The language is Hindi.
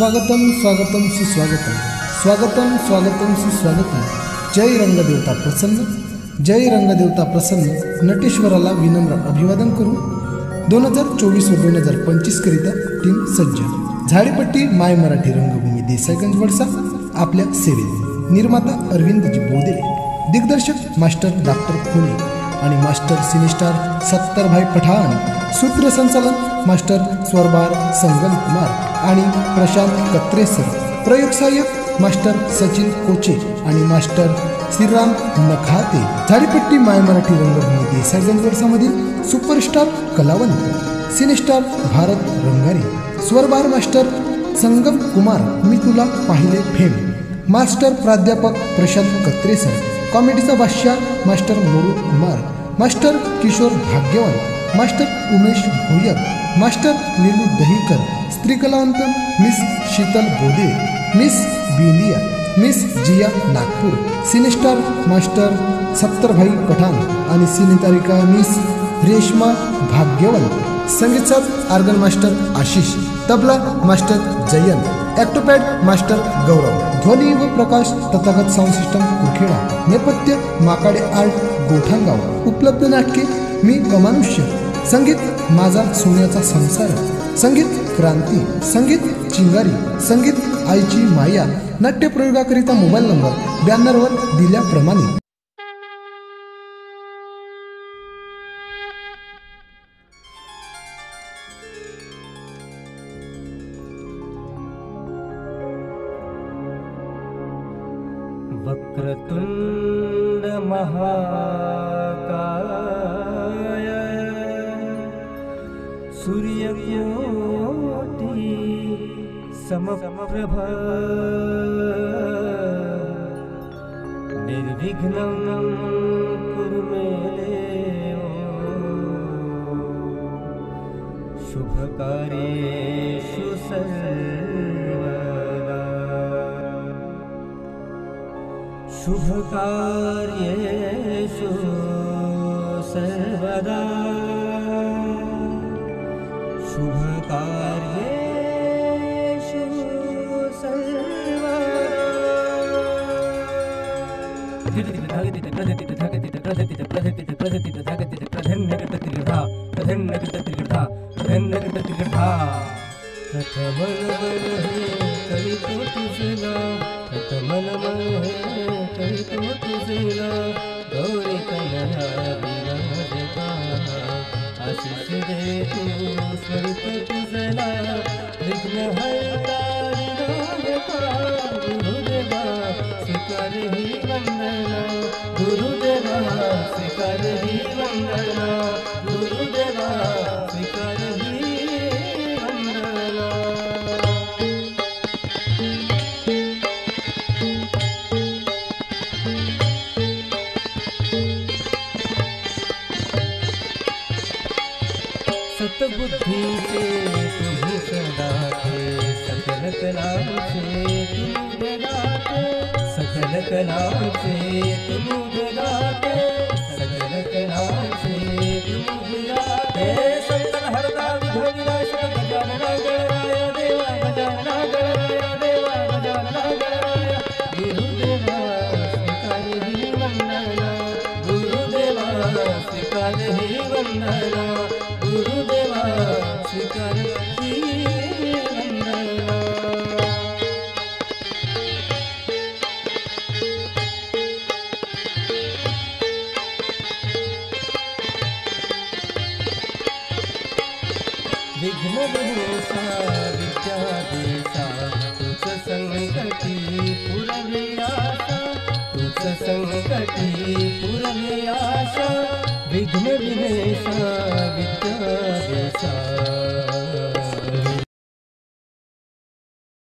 स्वागतम स्वागतम सुस्वागतम, स्वागतम स्वागतम सुस्वागतम। जय रंगदेवता प्रसन्न, जय रंगदेवता प्रसन्न। नटेश्वराला विनम्र अभिवादन करू। 2024 व 2025 करिता टीम सज्ज। झाडीपट्टी माय मराठी रंगभूमी देसाईगंज वडसा आपल्या सेवेत। निर्माता अरविंदजी बोदे, दिग्दर्शक मास्टर डॉक्टर खोले आणि मास्टर सिनेस्टार सत्तरभाई पठाण। सूत्रसंचालन मास्टर स्वरबार संगम कुमार आणि प्रशांत कत्रे सर। प्रयोग सहाय्यक मास्टर सचिन कोचे आणि मास्टर श्रीराम नखाते। झाडीपट्टी माय मराठी रंगभूमी देसाईगंज वडसामधील सुपरस्टार कलावंत सिनेस्टार भारत रंगारी। स्वरबार मास्टर संगम कुमार, मी तुला पाहिले फेम। मास्टर प्राध्यापक प्रशांत कत्रे सर। कॉमेडीचा बादशाह master Moru Kumar, master Kishor Bhagyawan, master Umesh Bhoyar, master Nilu Dahikar. स्त्री कलावंत miss Sheetal Bode, miss Bindiya, miss Jiya Nagpur. Cine star master Sattarbhai Pathan आणि सिनेतारिका मिस रेश्मा भाग्यवंत। संगीत साथ organ master Ashish, tabla master Jayant, octopad master Gaurav. ध्वनी व प्रकाश तथागत साऊंड सिस्टम कुरखेडा। नेपथ्य माकाडे आर्ट गोठांगाव। उपलब्ध नाटके मी अमानुष्य, संगीत माझा सोन्याचा संसार, संगीत क्रांती, संगीत चिंगारी, संगीत आईची माया। नाट्यप्रयोगाकरिता मोबाईल नंबर बॅनरवर दिल्याप्रमाणे। वक्रतुंड महाकाय सूर्यकोटि समप्रभ निर्विघ्नं कुरु मे देव शुभकार्येषु सर्वदा, शुभकार्येषु सर्वदा, शुभकार्येषु सर्वदा। गौरी कन्हैया विराजता, आशीष दे तू स्वरूप तुझला। विघ्नहर्ता विनायका गुरुदेवा स्वीकार ही वंदना, गुरुदेवा स्वीकार ही वंदना, गुरुदेवा स्वीकार ही वंदना। सतबुद्धि से तुम्ही सदा थे, सकल कलाओं से तुम जगाते, सकल कलाओं से तुम जगाते, सकल कलाओं से तुम जगाते। संकट हरता विघ्न विनाशक गजानन गणराय देवा, गजानन गणराय देवा, गजानन गणराय। गुरुदेवा स्वीकार ही वंदना, गुरुदेवा स्वीकार ही वंदना, गुरुदेवा स्वीकार ही वंदना। विघ्न विनाशा विद्याधीशा, तुझ संकटी पुरवी आशा, तुझ संकटी पुरवी आशा। विघ्न विनाशा विद्याधीशा,